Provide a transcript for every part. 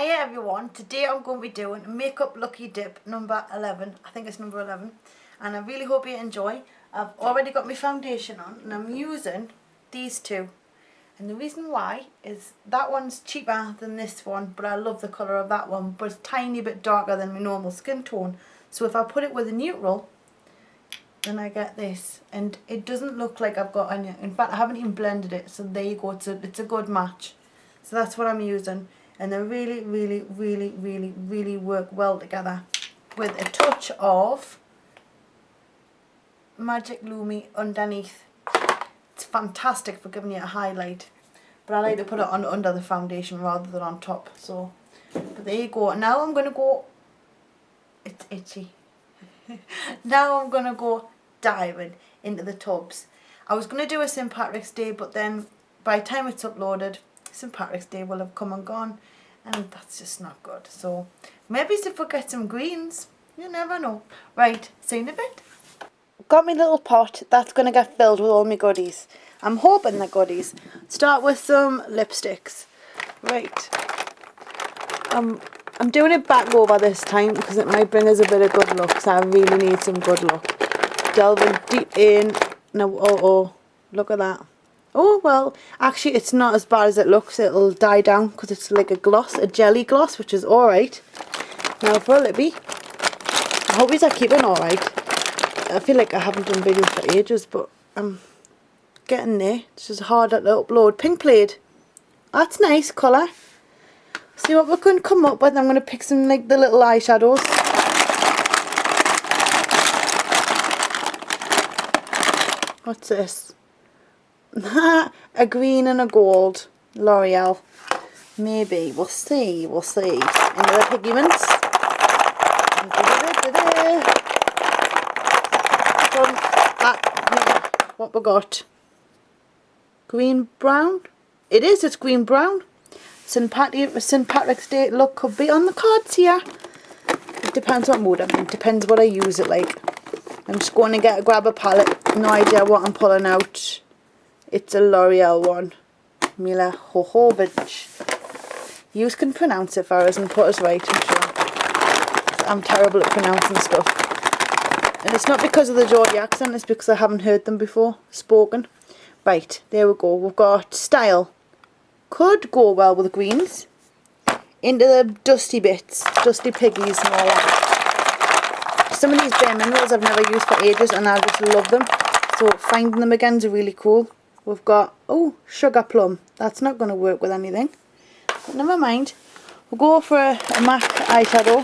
Hiya everyone, today I'm going to be doing Makeup Lucky Dip number 11, I think it's number 11, and I really hope you enjoy. I've already got my foundation on and I'm using these two, and the reason why is that one's cheaper than this one, but I love the colour of that one, but it's a tiny bit darker than my normal skin tone, so if I put it with a neutral, then I get this, and it doesn't look like I've got any, in fact I haven't even blended it, so there you go, it's a good match. So that's what I'm using. And they really work well together with a touch of Magic Lumi underneath. It's fantastic for giving you a highlight, but I like to put it on under the foundation rather than on top. So, but there you go. Now I'm going to go, it's itchy. Now I'm going to go diving into the tubs. I was going to do a St. Patrick's Day, but then by the time it's uploaded, St. Patrick's Day will have come and gone, and that's just not good. So maybe if we get some greens, you never know. Right, see you in a bit. Got my little pot that's going to get filled with all my goodies. I'm hoping they're goodies. Start with some lipsticks. Right, I'm doing it back over this time because it might bring us a bit of good luck, so I really need some good luck. Delving deep in. Now, oh, look at that. Oh, well, actually it's not as bad as it looks. It'll die down because it's like a gloss, a jelly gloss, which is alright. Now for a lippy. I hope these are keeping alright. I feel like I haven't done videos for ages, but I'm getting there. It's just harder to upload. Pink Plaid. That's nice colour. See what we can come up with. I'm going to pick some like the little eyeshadows. What's this? A green and a gold. L'Oreal. Maybe. We'll see. We'll see. Into the pigments. What we got? Green brown? It is. It's green brown. St. Patrick's Day look could be on the cards here. It depends what mood I'm in. Depends what I use it like. I'm just going to grab a palette. No idea what I'm pulling out. It's a L'Oreal one. Milla Jovovich. You can pronounce it for us and put us right, I'm sure. I'm terrible at pronouncing stuff. And it's not because of the Geordie accent, it's because I haven't heard them before spoken. Right, there we go. We've got Style. Could go well with the greens. Into the dusty bits, dusty piggies and all that. Some of these bare minerals I've never used for ages and I just love them. So finding them again is really cool. We've got, oh, Sugar Plum. That's not going to work with anything. But never mind. We'll go for a MAC eyeshadow.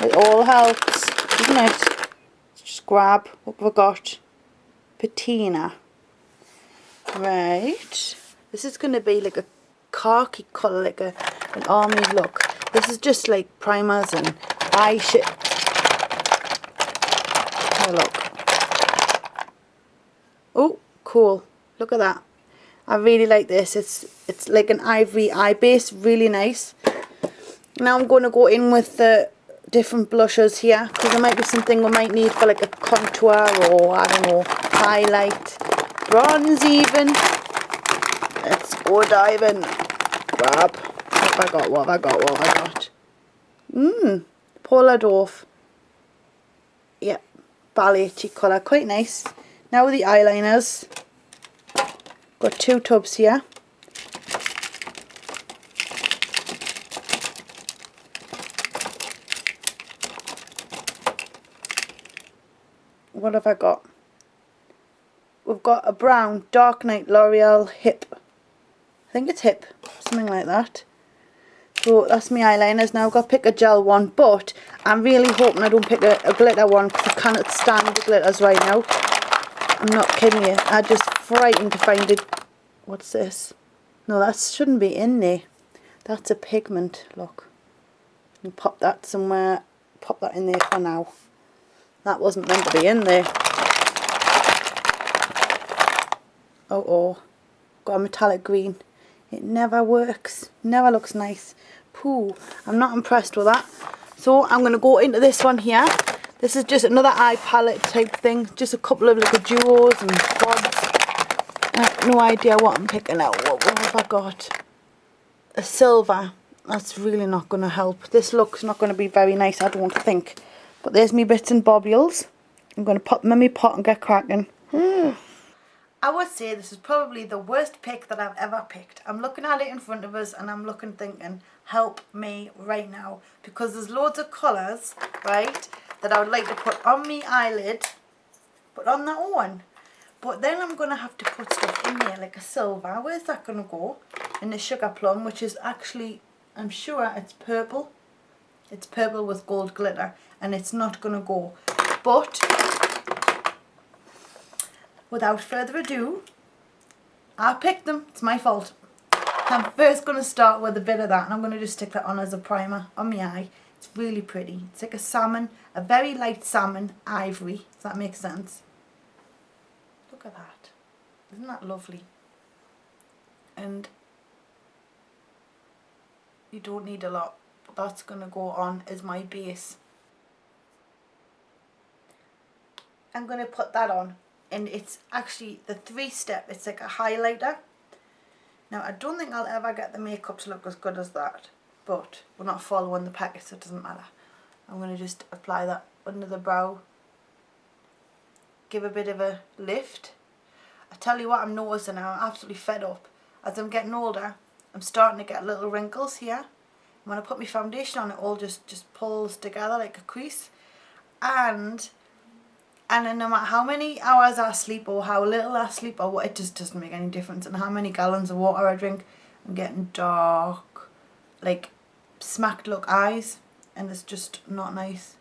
It all helps, doesn't it? Let's just grab what we've got. Patina. Right. This is going to be like a khaki colour, like an army look. This is just like primers and eyeshadow. Have a look. Oh, cool. Look at that. I really like this. It's like an ivory eye base. Really nice. Now I'm going to go in with the different blushes here, because there might be something we might need for like a contour or, I don't know, highlight. Bronze even. Let's go diving. Grab. What have I got? What have I got? What have I got? Paula Dorf. Yep. Ballet cheek colour. Quite nice. Now with the eyeliners. Got two tubs here. What have I got? We've got a brown Dark Night L'Oreal Hip. I think it's Hip. Something like that. So that's my eyeliners. Now I've got to pick a gel one, but I'm really hoping I don't pick a glitter one because I cannot stand the glitters right now. I'm not kidding you. I'm just frightened to find it. What's this? No, that shouldn't be in there. That's a pigment. Look. You pop that somewhere. Pop that in there for now. That wasn't meant to be in there. Oh. Got a metallic green. It never works. Never looks nice. Pooh. I'm not impressed with that. So I'm going to go into this one here. This is just another eye palette type thing. Just a couple of little duos and quads. I have no idea what I'm picking out. What have I got? A silver. That's really not going to help. This look's not going to be very nice, I don't think. But there's me bits and bobbles. I'm going to pop them in my pot and get cracking. I would say this is probably the worst pick that I've ever picked. I'm looking at it in front of us and I'm looking thinking, help me right now. Because there's loads of colours, right, that I would like to put on my eyelid, put on that one. But then I'm going to have to put stuff in there like a silver. Where's that going to go? In the sugar plum, which is actually, I'm sure it's purple. It's purple with gold glitter and it's not going to go. But without further ado, I picked them. It's my fault. I'm first going to start with a bit of that and I'm going to just stick that on as a primer on my eye. It's really pretty. It's like a salmon, a very light salmon ivory, if that makes sense. Look at that. Isn't that lovely? And you don't need a lot, but that's going to go on as my base. I'm going to put that on, and it's actually the 3-step. It's like a highlighter. Now I don't think I'll ever get the makeup to look as good as that, but we're not following the packet, so it doesn't matter. I'm going to just apply that under the brow, give a bit of a lift. I tell you what, I'm noticing now, I'm absolutely fed up. As I'm getting older, I'm starting to get little wrinkles here. When I put my foundation on, it all just pulls together like a crease. And then no matter how many hours I sleep or how little I sleep or what, it just doesn't make any difference. And how many gallons of water I drink, I'm getting dark, like smacked look eyes, and it's just not nice.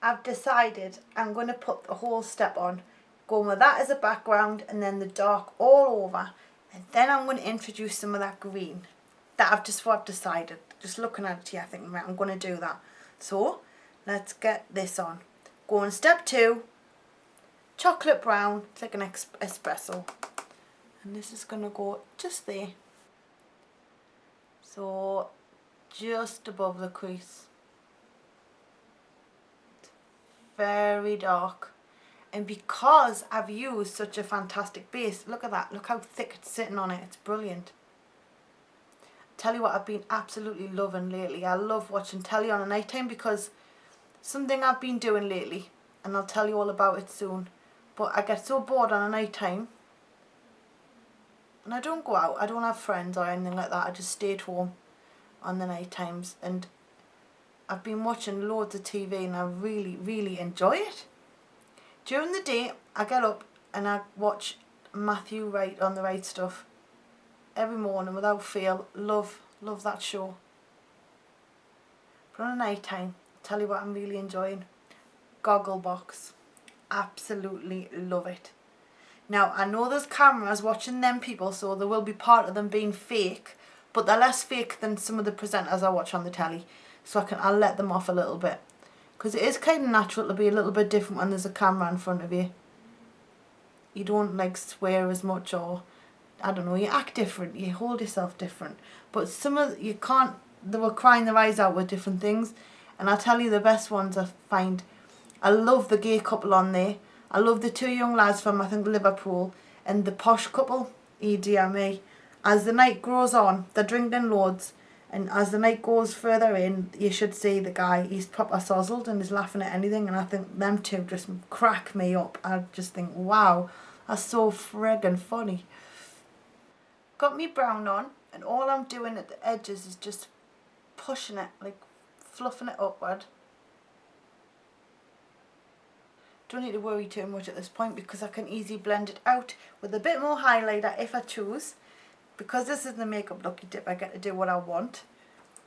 I've decided I'm going to put the whole step on, going with that as a background and then the dark all over. And then I'm going to introduce some of that green. I've decided. Just looking at it here, I think right, I'm going to do that. So let's get this on. Go on step 2, chocolate brown. It's like an espresso. And this is going to go just there. So just above the crease. Very dark. And because I've used such a fantastic base, look at that, look how thick it's sitting on it, it's brilliant. Tell you what I've been absolutely loving lately. I love watching telly on a night time because something I've been doing lately, and I'll tell you all about it soon, but I get so bored on a night time and I don't go out, I don't have friends or anything like that, I just stay at home on the night times, and I've been watching loads of TV and I really enjoy it. During the day I get up and I watch Matthew Wright on The Right Stuff every morning without fail. Love that show. But on a night time, tell you what I'm really enjoying, Gogglebox. Absolutely love it. Now I know there's cameras watching them people, so there will be part of them being fake, but they're less fake than some of the presenters I watch on the telly, so I'll let them off a little bit, because it is kind of natural to be a little bit different when there's a camera in front of you. You don't like swear as much, or I don't know, you act different, you hold yourself different. But some of you can't, they were crying their eyes out with different things. And I'll tell you the best ones I find. I love the gay couple on there. I love the 2 young lads from, I think, Liverpool. And the posh couple, EDME. As the night grows on, they're drinking loads. And as the night goes further in, you should see the guy, he's proper sozzled and is laughing at anything. And I think them two just crack me up. I just think, wow, that's so friggin' funny. Got me brown on, and all I'm doing at the edges is just pushing it, like fluffing it upward. Don't need to worry too much at this point because I can easily blend it out with a bit more highlighter if I choose. Because this is the makeup lucky dip, I get to do what I want.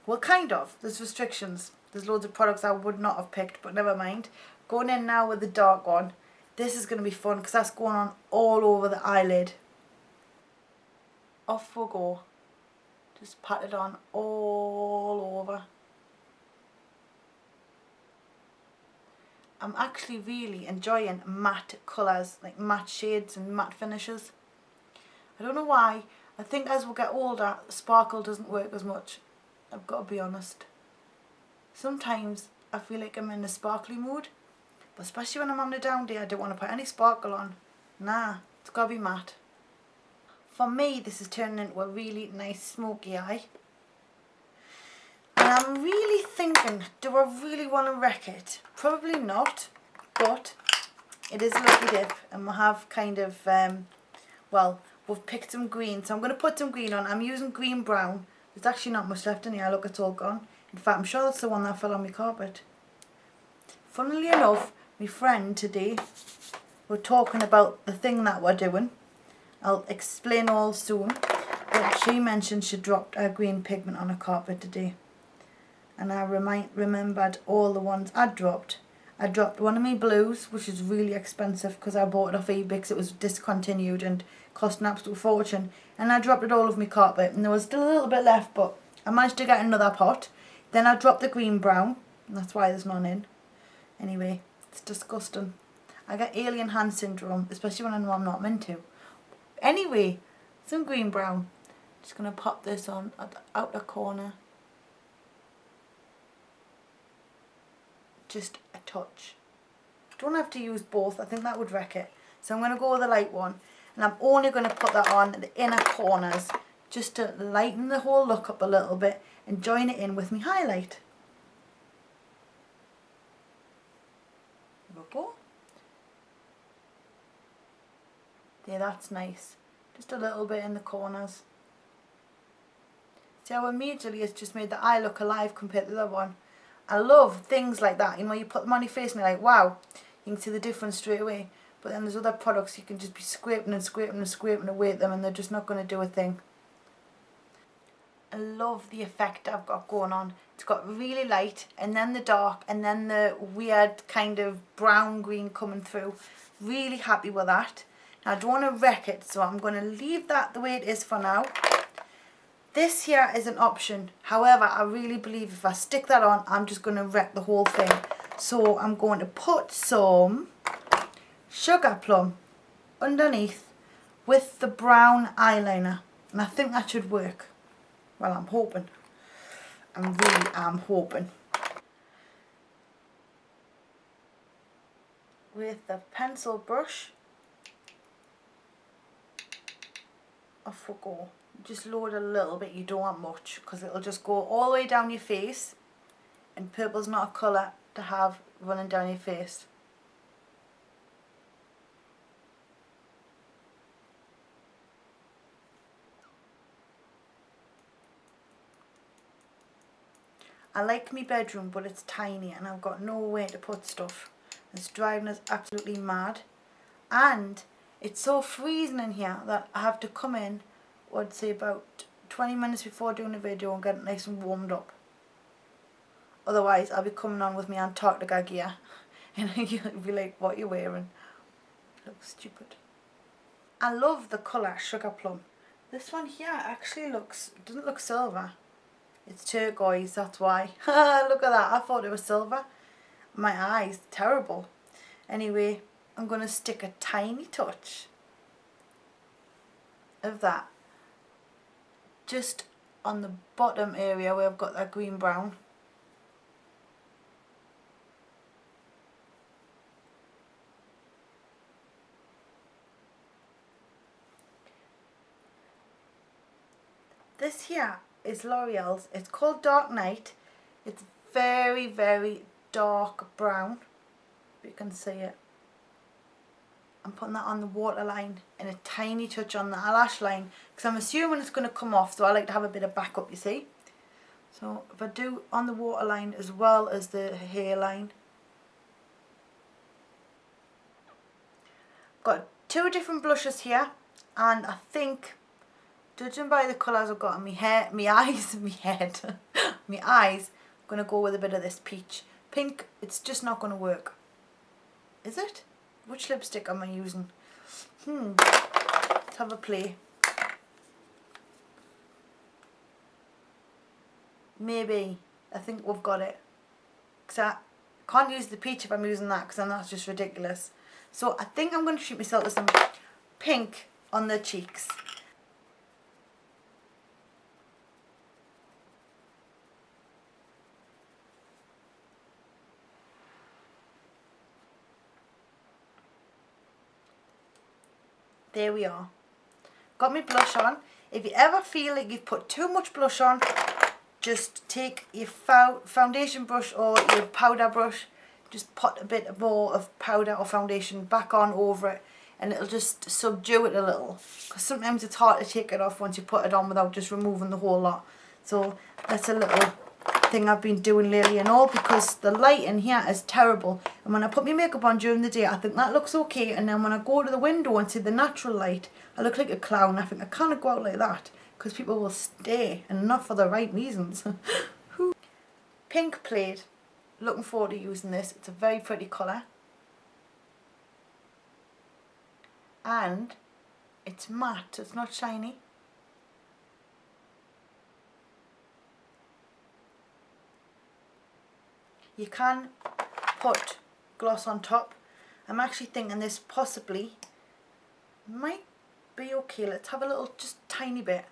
Well, kind of. There's restrictions. There's loads of products I would not have picked, but never mind. Going in now with the dark one. This is going to be fun because that's going on all over the eyelid. Off we go. Just pat it on all over. I'm actually really enjoying matte colours, like matte shades and matte finishes. I don't know why. I think as we get older, sparkle doesn't work as much. I've got to be honest. Sometimes I feel like I'm in a sparkly mood, but especially when I'm on a down day, I don't want to put any sparkle on. Nah, it's got to be matte. For me, this is turning into a really nice smoky eye. And I'm really thinking, do I really want to wreck it? Probably not, but it is a lucky dip, and we have kind of, well, we've picked some green, so I'm going to put some green on. I'm using green brown. There's actually not much left in here. Look, it's all gone. In fact, I'm sure that's the one that fell on my carpet. Funnily enough, my friend today, we're talking about the thing that we're doing. I'll explain all soon. But she mentioned she dropped her green pigment on her carpet today. And I remembered all the ones I dropped. I dropped one of my blues, which is really expensive because I bought it off eBay because it was discontinued and cost an absolute fortune. And I dropped it all over my carpet, and there was still a little bit left, but I managed to get another pot. Then I dropped the green brown, and that's why there's none in. Anyway, it's disgusting. I get alien hand syndrome, especially when I know I'm not meant to. Anyway, some green brown. Just going to pop this on at the outer corner. Just a touch. Don't have to use both, I think that would wreck it. So I'm going to go with the light one, and I'm only going to put that on the inner corners just to lighten the whole look up a little bit and join it in with my highlight. There we go. There, that's nice. Just a little bit in the corners. See how immediately it's just made the eye look alive compared to the other one. I love things like that, you know, you put them on your face and you're like, wow, you can see the difference straight away. But then there's other products you can just be scraping and scraping and scraping away at them, and they're just not going to do a thing. I love the effect I've got going on. It's got really light, and then the dark, and then the weird kind of brown green coming through. Really happy with that. Now I don't want to wreck it, so I'm going to leave that the way it is for now. This here is an option. However, I really believe if I stick that on, I'm just going to wreck the whole thing. So I'm going to put some sugar plum underneath with the brown eyeliner. And I think that should work. Well, I'm hoping. I really am hoping. With the pencil brush, off we go. Just load a little bit, you don't want much, because it'll just go all the way down your face, and purple's not a colour to have running down your face. I like my bedroom, but it's tiny and I've got nowhere to put stuff. It's driving us absolutely mad, and it's so freezing in here that I have to come in, I'd say about 20 minutes before doing a video, and get it nice and warmed up. Otherwise I'll be coming on with my Antarctica gear and you'll be like, what are you wearing? Looks stupid. I love the colour Sugar Plum. This one here actually doesn't look silver. It's turquoise, that's why. Look at that, I thought it was silver. My eyes, terrible. Anyway, I'm going to stick a tiny touch of that just on the bottom area where I've got that green brown. This here is L'Oreal's. It's called Dark Night. It's very, very dark brown. You can see it. I'm putting that on the waterline and a tiny touch on the lash line, because I'm assuming it's going to come off, so I like to have a bit of backup, you see. So if I do on the waterline as well as the hairline. Got two different blushes here, and I think, judging by the colours I've got on my hair, my eyes, my head, my eyes, I'm going to go with a bit of this peach. Pink, it's just not going to work. Is it? Which lipstick am I using? Let's have a play. Maybe. I think we've got it. Because I can't use the peach if I'm using that, because then that's just ridiculous. So I think I'm going to treat myself to some pink on the cheeks. There we are. Got my blush on. If you ever feel like you've put too much blush on, just take your foundation brush or your powder brush, just put a bit more of powder or foundation back on over it, and it'll just subdue it a little, because sometimes it's hard to take it off once you put it on without just removing the whole lot. So that's a little thing I've been doing lately and all, because the light in here is terrible, and when I put my makeup on during the day I think that looks okay, and then when I go to the window and see the natural light I look like a clown. I think I can't go out like that, because people will stare, and not for the right reasons. Pink Plaid, looking forward to using this. It's a very pretty colour, and it's matte, so it's not shiny. You can put gloss on top. I'm actually thinking this possibly might be okay. Let's have a little, just tiny bit.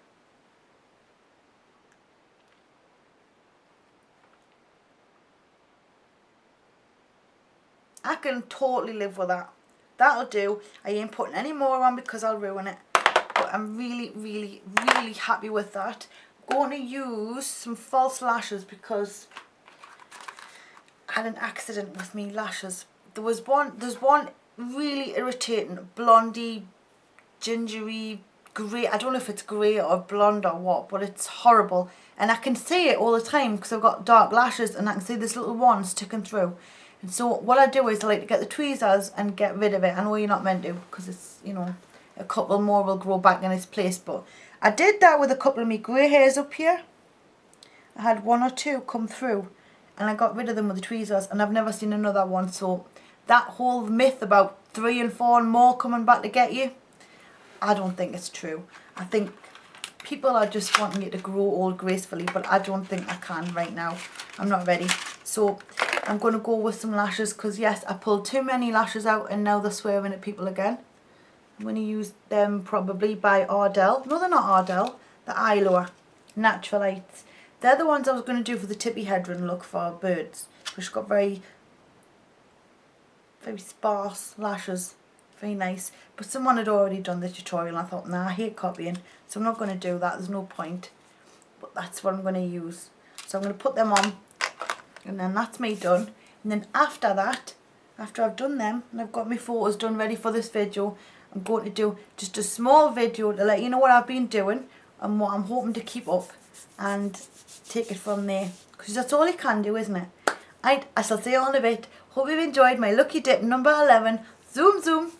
I can totally live with that. That'll do. I ain't putting any more on because I'll ruin it. But I'm really, really, really happy with that. I'm going to use some false lashes because I had an accident with me lashes. There's one really irritating blondie, gingery, grey. I don't know if it's grey or blonde or what, but it's horrible. And I can see it all the time because I've got dark lashes, and I can see this little one sticking through. And so what I do is I like to get the tweezers and get rid of it. I know you're not meant to, because it's, you know, a couple more will grow back in its place. But I did that with a couple of my grey hairs up here. I had one or two come through, and I got rid of them with the tweezers, and I've never seen another one. So that whole myth about 3 and 4 and more coming back to get you, I don't think it's true. I think people are just wanting you to grow old gracefully, but I don't think I can right now. I'm not ready. So I'm going to go with some lashes, because yes, I pulled too many lashes out and now they're swearing at people again. I'm going to use them probably by Ardell. No, they're not Ardell. The Eyelure Naturalites. They're the ones I was going to do for the Tippy Hedron look for birds. She's got very, very sparse lashes. Very nice. But someone had already done the tutorial, and I thought, nah, I hate copying. So I'm not going to do that. There's no point. But that's what I'm going to use. So I'm going to put them on. And then that's me done. And then after that, after I've done them and I've got my photos done ready for this video, I'm going to do just a small video to let you know what I've been doing and what I'm hoping to keep up, and take it from there, because that's all you can do, isn't it? I shall see you all in a bit. Hope you've enjoyed my lucky dip number 11. Zoom zoom.